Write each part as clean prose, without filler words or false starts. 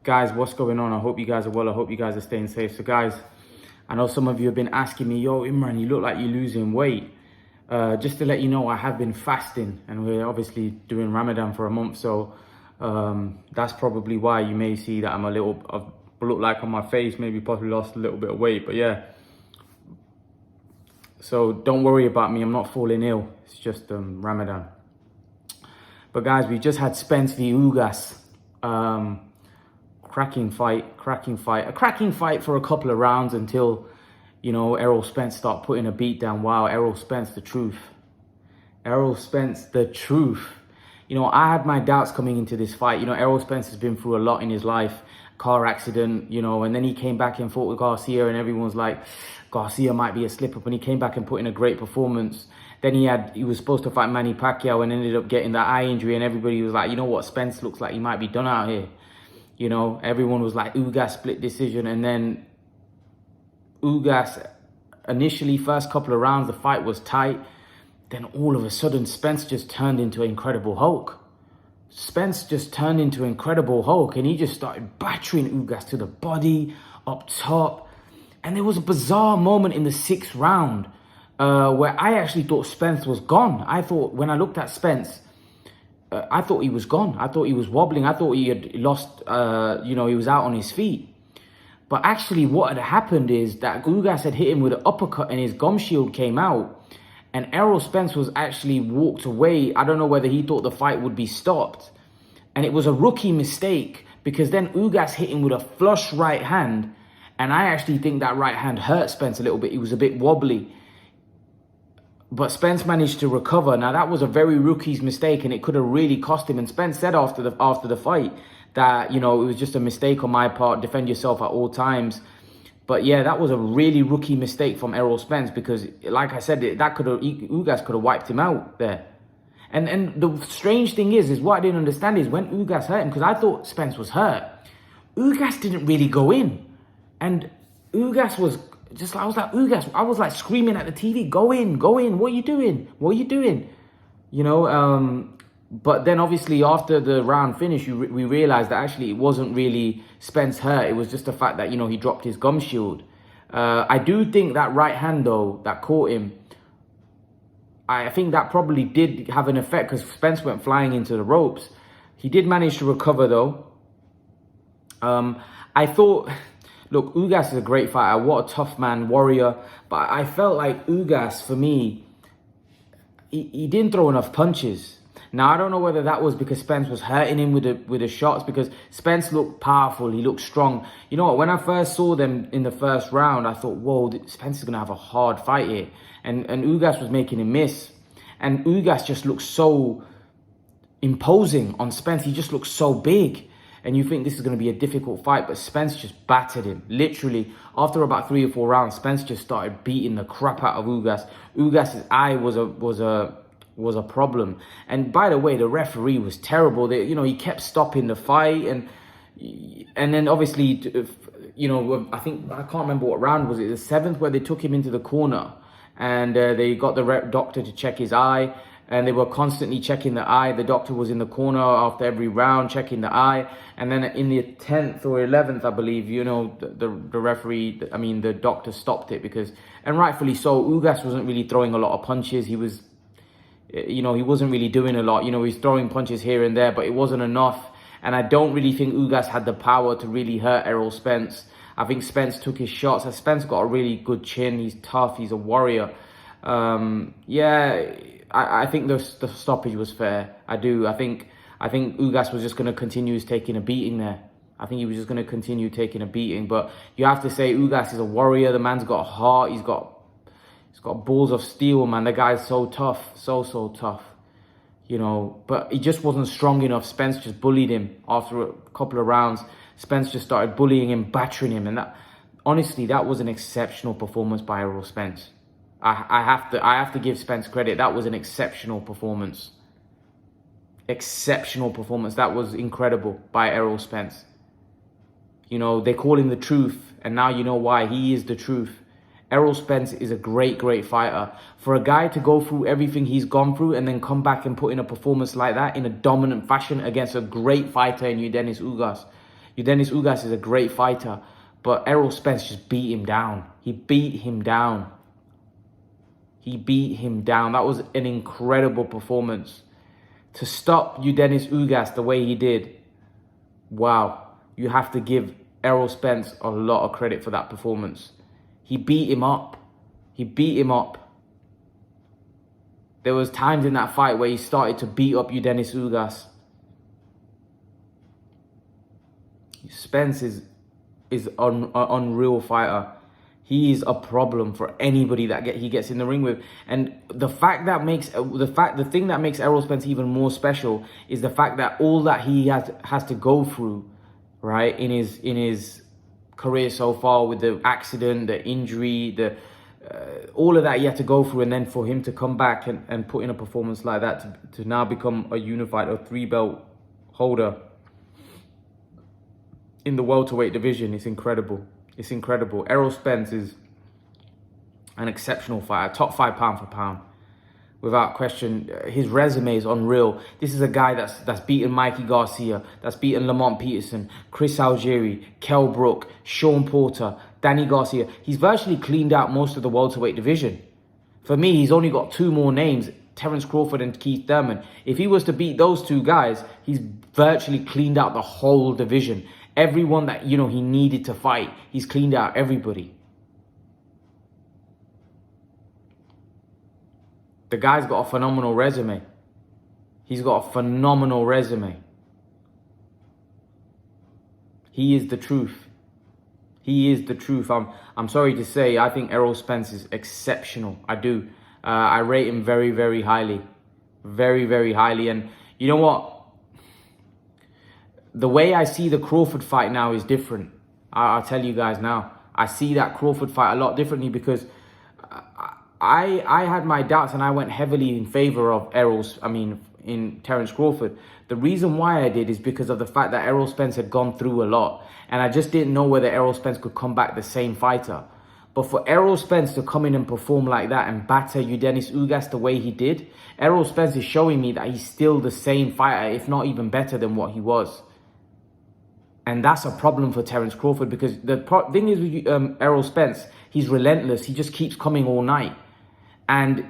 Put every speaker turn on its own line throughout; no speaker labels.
Guys, what's going on? I hope you guys are well. I hope you guys are staying safe. So guys, I know some of you have been asking me, yo, Imran, you look like you're losing weight. Just to let you know, I have been fasting, and we're obviously doing Ramadan for a month. So that's probably why you may see that I look like on my face, maybe possibly lost a little bit of weight. But yeah, so don't worry about me. I'm not falling ill. It's just Ramadan. But guys, we just had Spence v Ugas. Cracking fight. A cracking fight for a couple of rounds until, Errol Spence start putting a beat down. Wow, Errol Spence, the truth. Errol Spence, the truth. I had my doubts coming into this fight. Errol Spence has been through a lot in his life. Car accident, and then he came back and fought with Garcia, and everyone's like, Garcia might be a slip-up, and he came back and put in a great performance. Then he was supposed to fight Manny Pacquiao and ended up getting that eye injury, and everybody was like, you know what, Spence looks like he might be done out here. Everyone was like, Ugas split decision. And then Ugas, initially, first couple of rounds, the fight was tight. Then all of a sudden, Spence just turned into Incredible Hulk. Spence just turned into Incredible Hulk, and he just started battering Ugas to the body, up top. And there was a bizarre moment in the 6th round where I actually thought Spence was gone. I thought, when I looked at Spence, I thought he was gone. I thought he was wobbling. I thought he had lost, he was out on his feet. But actually what had happened is that Ugas had hit him with an uppercut and his gum shield came out. And Errol Spence was actually walked away. I don't know whether he thought the fight would be stopped. And it was a rookie mistake because then Ugas hit him with a flush right hand. And I actually think that right hand hurt Spence a little bit. He was a bit wobbly. But Spence managed to recover. Now, that was a very rookie's mistake, and it could have really cost him. And Spence said after the fight that, it was just a mistake on my part. Defend yourself at all times. But yeah, that was a really rookie mistake from Errol Spence because, like I said, Ugas could have wiped him out there. And the strange thing is what I didn't understand is when Ugas hurt him, because I thought Spence was hurt, Ugas didn't really go in. And Ugas was just, I was like, Ugas, I was like screaming at the TV, go in, what are you doing? But then obviously after the round finished, we realized that actually it wasn't really Spence hurt. It was just the fact that, he dropped his gum shield. I do think that right hand though, that caught him, I think that probably did have an effect because Spence went flying into the ropes. He did manage to recover though. I thought, look, Ugas is a great fighter. What a tough man, warrior. But I felt like Ugas, for me, he didn't throw enough punches. Now, I don't know whether that was because Spence was hurting him with the shots, because Spence looked powerful. He looked strong. You know what? When I first saw them in the first round, I thought, whoa, Spence is going to have a hard fight here. And Ugas was making him miss. And Ugas just looked so imposing on Spence. He just looked so big. And you think this is going to be a difficult fight, but Spence just battered him. Literally, after about 3 or 4 rounds, Spence just started beating the crap out of Ugas. Ugas's eye was a problem. And by the way, the referee was terrible. He kept stopping the fight, and then obviously, I can't remember what round was it, the 7th, where they took him into the corner, and they got the doctor to check his eye. And they were constantly checking the eye. The doctor was in the corner after every round, checking the eye. And then in the 10th or 11th, I believe, the referee, the doctor stopped it because, and rightfully so, Ugas wasn't really throwing a lot of punches. He was, he wasn't really doing a lot. He was throwing punches here and there, but it wasn't enough. And I don't really think Ugas had the power to really hurt Errol Spence. I think Spence took his shots. Spence got a really good chin. He's tough. He's a warrior. I think the stoppage was fair. I do. I think Ugas was just going to continue taking a beating there. I think he was just going to continue taking a beating. But you have to say Ugas is a warrior. The man's got a heart. He's got balls of steel, man. The guy's so tough. So tough. But he just wasn't strong enough. Spence just bullied him after a couple of rounds. Spence just started bullying him, battering him. And that, honestly, that was an exceptional performance by Errol Spence. I have to give Spence credit. That was an exceptional performance. Exceptional performance. That was incredible by Errol Spence. They call him the truth, and now you know why. He is the truth. Errol Spence is a great fighter. For a guy to go through everything he's gone through and then come back and put in a performance like that in a dominant fashion against a great fighter in Yordenis Ugas, Yordenis Ugas is a great fighter, but Errol Spence just beat him down. He beat him down. He beat him down. That was an incredible performance. To stop Yordenis Ugas the way he did, wow. You have to give Errol Spence a lot of credit for that performance. He beat him up. He beat him up. There was times in that fight where he started to beat up Yordenis Ugas. Spence is an unreal fighter. He is a problem for anybody that he gets in the ring with. And the thing that makes Errol Spence even more special is the fact that all that he has to go through, right, in his career so far, with the accident, the injury, all of that he had to go through, and then for him to come back and put in a performance like that, to now become a unified, a 3-belt holder in the welterweight division, it's incredible. It's incredible. Errol Spence is an exceptional fighter, top 5 pound for pound, without question. His resume is unreal. This is a guy that's beaten Mikey Garcia, that's beaten Lamont Peterson, Chris Algieri, Kell Brook, Sean Porter, Danny Garcia. He's virtually cleaned out most of the welterweight division. For me, he's only got 2 more names, Terence Crawford and Keith Thurman. If he was to beat those 2 guys, he's virtually cleaned out the whole division. Everyone that, he needed to fight, he's cleaned out everybody. The guy's got a phenomenal resume. He's got a phenomenal resume. He is the truth. He is the truth. I'm sorry to say, I think Errol Spence is exceptional. I do. I rate him very, very highly. Very, very highly. And you know what? The way I see the Crawford fight now is different. I'll tell you guys now. I see that Crawford fight a lot differently, because I had my doubts and I went heavily in favor of in Terence Crawford. The reason why I did is because of the fact that Errol Spence had gone through a lot, and I just didn't know whether Errol Spence could come back the same fighter. But for Errol Spence to come in and perform like that and batter Yordenis Ugas the way he did, Errol Spence is showing me that he's still the same fighter, if not even better than what he was. And that's a problem for Terence Crawford, because the thing is with Errol Spence, he's relentless. He just keeps coming all night. And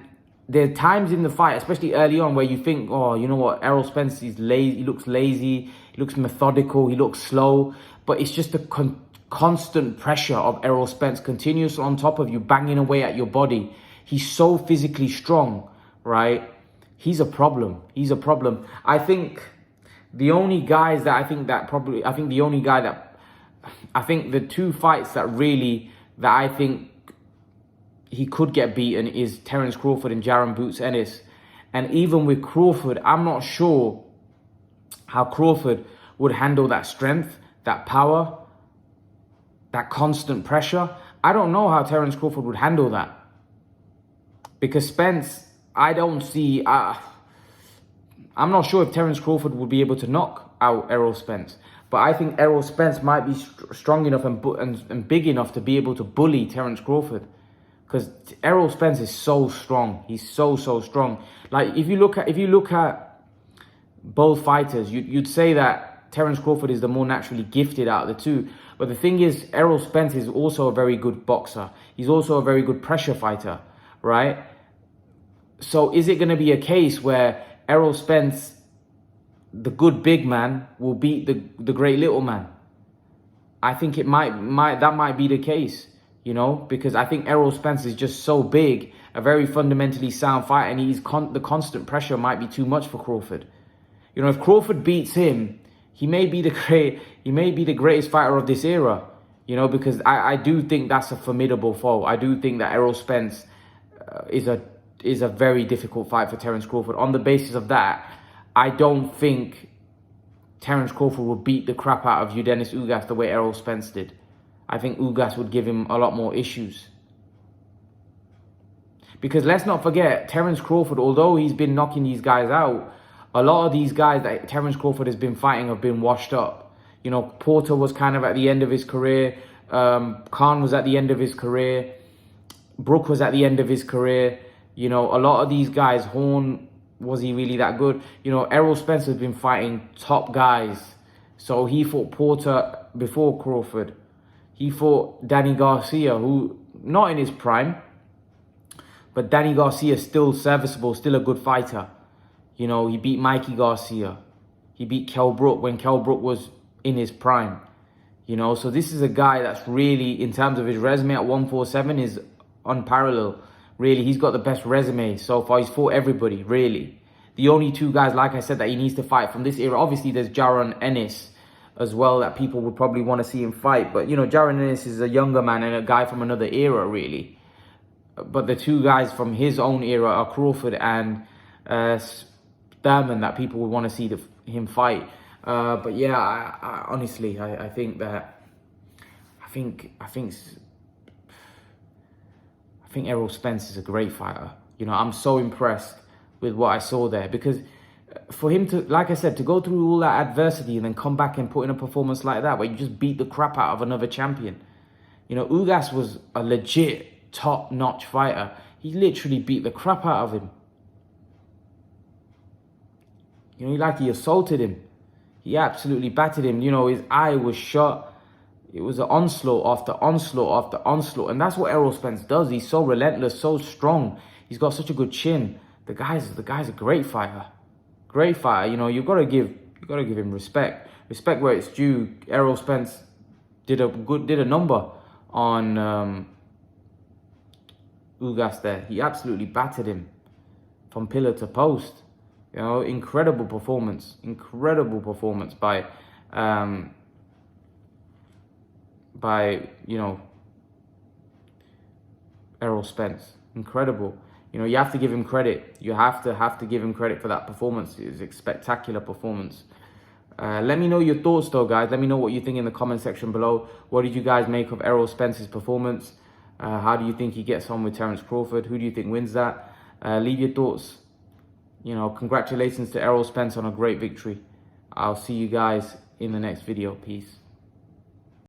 there are times in the fight, especially early on, where you think, oh, you know what, Errol Spence is lazy. He looks lazy. He looks methodical. He looks slow. But it's just the constant pressure of Errol Spence, continuous on top of you, banging away at your body. He's so physically strong, right? He's a problem. He's a problem. I think the only guys that I think the 2 fights that I think he could get beaten is Terence Crawford and Jaron Boots Ennis. And even with Crawford, I'm not sure how Crawford would handle that strength, that power, that constant pressure. I don't know how Terence Crawford would handle that. Because Spence, I don't see... I'm not sure if Terence Crawford would be able to knock out Errol Spence. But I think Errol Spence might be strong enough and big enough to be able to bully Terence Crawford. Because Errol Spence is so strong. He's so strong. Like, if you look at both fighters, you'd say that Terence Crawford is the more naturally gifted out of the 2. But the thing is, Errol Spence is also a very good boxer. He's also a very good pressure fighter, right? So is it going to be a case where Errol Spence, the good big man, will beat the great little man? I think that might be the case, because I think Errol Spence is just so big, a very fundamentally sound fighter, and the constant pressure might be too much for Crawford. If Crawford beats him, he may be the greatest fighter of this era, because I do think that's a formidable foe. I do think that Errol Spence is a very difficult fight for Terence Crawford. On the basis of that, I don't think Terence Crawford will beat the crap out of Yordenis Ugas the way Errol Spence did. I think Ugas would give him a lot more issues. Because let's not forget, Terence Crawford, although he's been knocking these guys out, a lot of these guys that Terence Crawford has been fighting have been washed up. Porter was kind of at the end of his career. Khan was at the end of his career. Brook was at the end of his career. A lot of these guys, Horn, was he really that good? Errol Spence has been fighting top guys So he fought Porter before Crawford. He fought Danny Garcia, who not in his prime, but Danny Garcia is still serviceable, still a good fighter. You know, he beat Mikey Garcia. He beat Kell Brook when Kell Brook was in his prime. You know, so this is a guy that's really, in terms of his resume at 147, is unparalleled. Really, he's got the best resume so far. He's fought everybody, really. The only two guys, like I said, that he needs to fight from this era, obviously there's Jaron Ennis as well, that people would probably want to see him fight. But, you know, Jaron Ennis is a younger man and a guy from another era, really. But the two guys from his own era are Crawford and Thurman that people would want to see him fight. But yeah, I honestly, I think that I think Errol Spence is a great fighter. You know, I'm so impressed with what I saw there, because for him to, like I said, to go through all that adversity and then come back and put in a performance like that where you just beat the crap out of another champion. You know, Ugas was a legit top-notch fighter. He literally beat the crap out of him. You know, he assaulted him. He absolutely battered him. You know, his eye was shut. It was an onslaught after onslaught after onslaught. And that's what Errol Spence does. He's so relentless, so strong. He's got such a good chin. The guy's a great fighter. Great fighter. You know, you gotta give him respect. Respect where it's due. Errol Spence did a number on Ugas there. He absolutely battered him from pillar to post. You know, incredible performance by you know, Errol Spence. Incredible. You know, you have to give him credit. You have to give him credit for that performance. It was a spectacular performance. Let me know your thoughts though, guys. Let me know what you think in the comment section below. What did you guys make of Errol Spence's performance? How do you think he gets on with Terence Crawford? Who do you think wins that? Leave your thoughts. You know, congratulations to Errol Spence on a great victory. I'll see you guys in the next video. Peace.